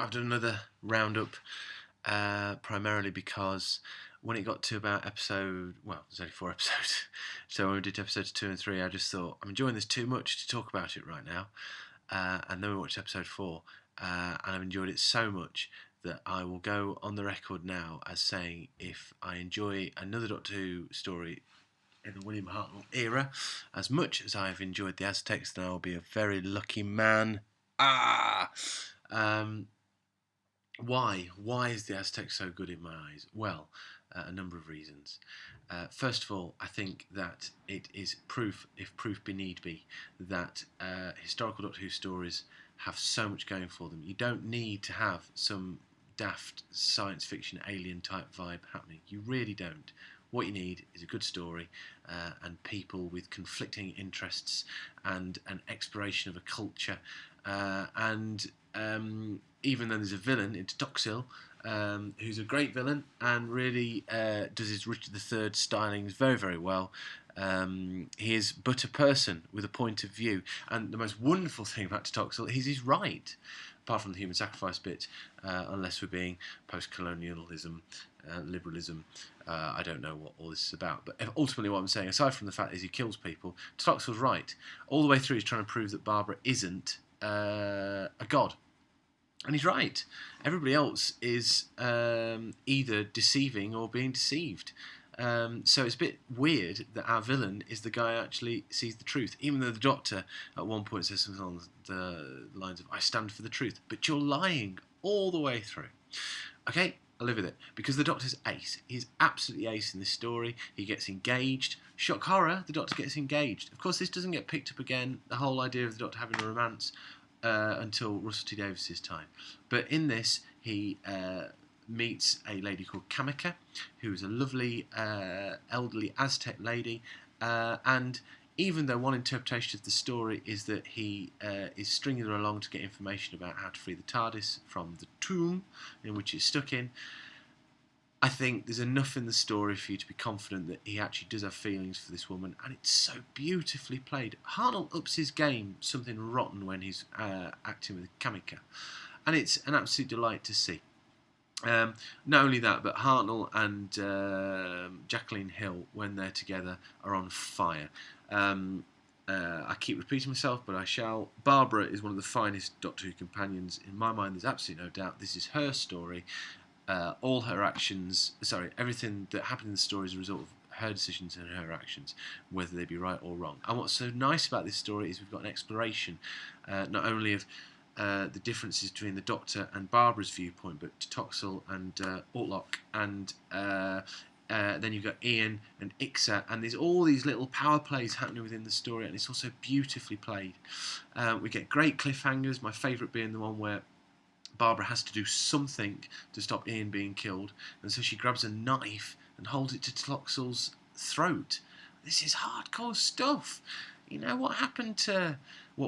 I've done another roundup, primarily because when it got to about there's only 4 episodes, so when we did episodes 2 and 3, I just thought, I'm enjoying this too much to talk about it right now, and then we watched episode 4, and I've enjoyed it so much that I will go on the record now as saying if I enjoy another Doctor Who story in the William Hartnell era as much as I've enjoyed the Aztecs, then I'll be a very lucky man. Um, why? Why is the Aztec so good in my eyes? Well, a number of reasons. First of all, I think that it is proof, if proof be need be, that historical Doctor Who stories have so much going for them. You don't need to have some daft science fiction alien type vibe happening. You really don't. What you need is a good story and people with conflicting interests and an exploration of a culture. Even though there's a villain in Toxil, who's a great villain and really does his Richard III stylings very, very well. He is but a person with a point of view, and the most wonderful thing about Toxil is he's right, apart from the human sacrifice bit, unless we're being post-colonialism, liberalism. I don't know what all this is about, but ultimately what I'm saying, aside from the fact is he kills people, Toxil's right. All the way through he's trying to prove that Barbara isn't a god. And he's right. Everybody else is either deceiving or being deceived. So it's a bit weird that our villain is the guy who actually sees the truth, even though the Doctor at one point says something along the lines of, I stand for the truth, but you're lying all the way through. Okay, I'll live with it, because the Doctor's ace. He's absolutely ace in this story. He gets engaged. Shock horror, the Doctor gets engaged. Of course, this doesn't get picked up again, the whole idea of the Doctor having a romance, until Russell T Davies's time. But in this, he meets a lady called Kamika, who's a lovely elderly Aztec lady, and even though one interpretation of the story is that he is stringing her along to get information about how to free the TARDIS from the tomb in which it's stuck in, I think there's enough in the story for you to be confident that he actually does have feelings for this woman, and it's so beautifully played. Hartnell ups his game something rotten when he's acting with Kamika, and it's an absolute delight to see. Not only that, but Hartnell and Jacqueline Hill, when they're together, are on fire. I keep repeating myself, but I shall. Barbara is one of the finest Doctor Who companions. In my mind, there's absolutely no doubt. This is her story. All her actions, everything that happened in the story is a result of her decisions and her actions, whether they be right or wrong. And what's so nice about this story is we've got an exploration, not only of the differences between the Doctor and Barbara's viewpoint, but Toxil and Ortlock, and then you've got Ian and Ixa, and there's all these little power plays happening within the story, and it's also beautifully played. We get great cliffhangers, my favourite being the one where Barbara has to do something to stop Ian being killed, and so she grabs a knife and holds it to Toxil's throat. This is hardcore stuff. You know what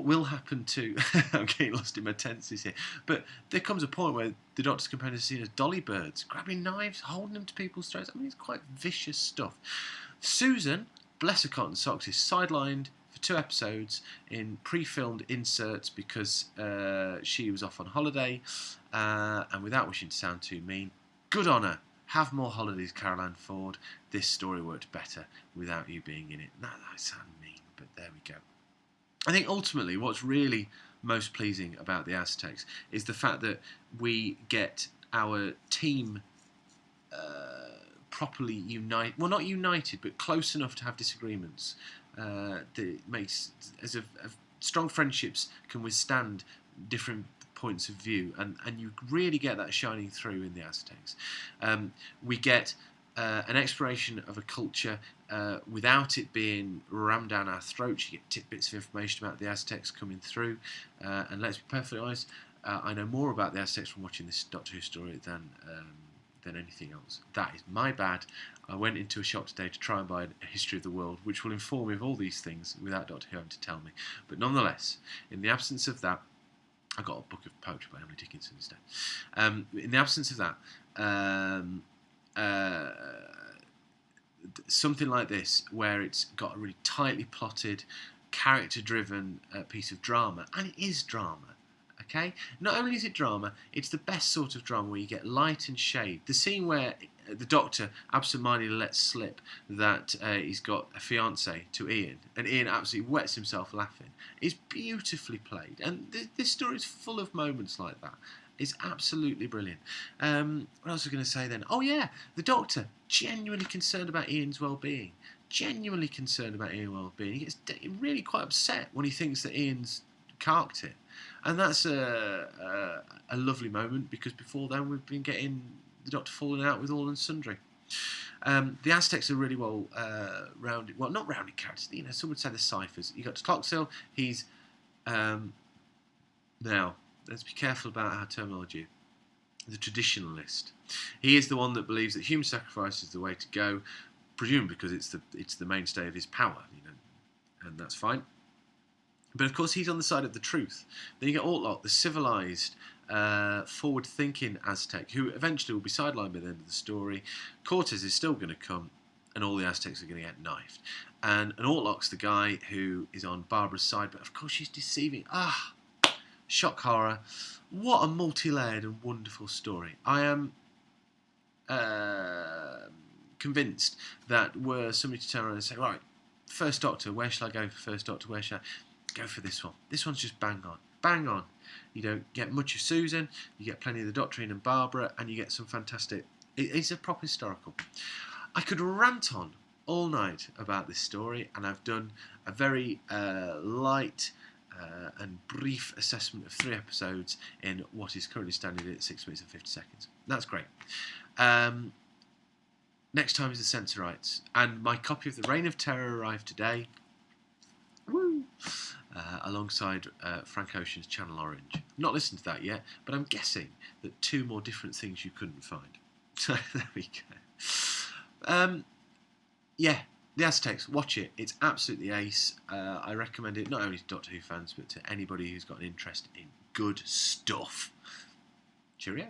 will happen to I'm getting lost in my tenses here, but there comes a point where the Doctor's companions are seen as dolly birds, grabbing knives, holding them to people's throats. I mean, it's quite vicious stuff. Susan, bless her cotton socks, is sidelined for 2 episodes in pre-filmed inserts because she was off on holiday, and without wishing to sound too mean, good on her. Have more holidays, Caroline Ford. This story worked better without you being in it. No, that sounds mean, but there we go. I think ultimately what's really most pleasing about the Aztecs is the fact that we get our team properly united. Well, not united, but close enough to have disagreements. That makes as a strong friendships can withstand different points of view, and you really get that shining through in the Aztecs. We get an exploration of a culture without it being rammed down our throats. You get tidbits of information about the Aztecs coming through, and let's be perfectly honest, I know more about the Aztecs from watching this Doctor Who story than anything else. That is my bad. I went into a shop today to try and buy a history of the world, which will inform me of all these things without Doctor Who having to tell me. But nonetheless, in the absence of that, I got a book of poetry by Emily Dickinson instead. In the absence of that, something like this, where it's got a really tightly plotted, character-driven piece of drama, and it is drama, Okay? Not only is it drama, it's the best sort of drama where you get light and shade. The scene where the Doctor absentmindedly lets slip that he's got a fiancée to Ian, and Ian absolutely wets himself laughing, is beautifully played. And this story is full of moments like that. It's absolutely brilliant. What else was I going to say then? Oh yeah, the Doctor, genuinely concerned about Ian's well-being. Genuinely concerned about Ian's well-being. He gets really quite upset when he thinks that Ian's carked it. And that's a lovely moment, because before then we've been getting the Doctor falling out with all and sundry. The Aztecs are really well rounded. Well, not rounded characters. You know, some would say they're ciphers. You got Tloxil. He's now. Let's be careful about our terminology. The traditionalist. He is the one that believes that human sacrifice is the way to go, presumably because it's the mainstay of his power. You know, and that's fine. But of course, he's on the side of the truth. Then you get Ortlok, the civilized, forward-thinking Aztec, who eventually will be sidelined by the end of the story. Cortez is still going to come, and all the Aztecs are going to get knifed. And Ortlok's the guy who is on Barbara's side, but of course she's deceiving. Shock horror. What a multi-layered and wonderful story. I am convinced that were somebody to turn around and say, right, First Doctor, where shall I go for First Doctor? Where shall I go for this one? This one's just bang on. Bang on. You don't get much of Susan, you get plenty of the Doctor and Barbara, and you get some fantastic... It's a proper historical. I could rant on all night about this story, and I've done a very light... and brief assessment of 3 episodes in what is currently standing at 6 minutes and 50 seconds. That's great. Next time is the censor rights, and my copy of The Reign of Terror arrived today. Woo! Alongside Frank Ocean's Channel Orange. Not listened to that yet, but I'm guessing that 2 more different things you couldn't find. So there we go. Yeah. The Aztecs, watch it. It's absolutely ace. I recommend it not only to Doctor Who fans, but to anybody who's got an interest in good stuff. Cheerio.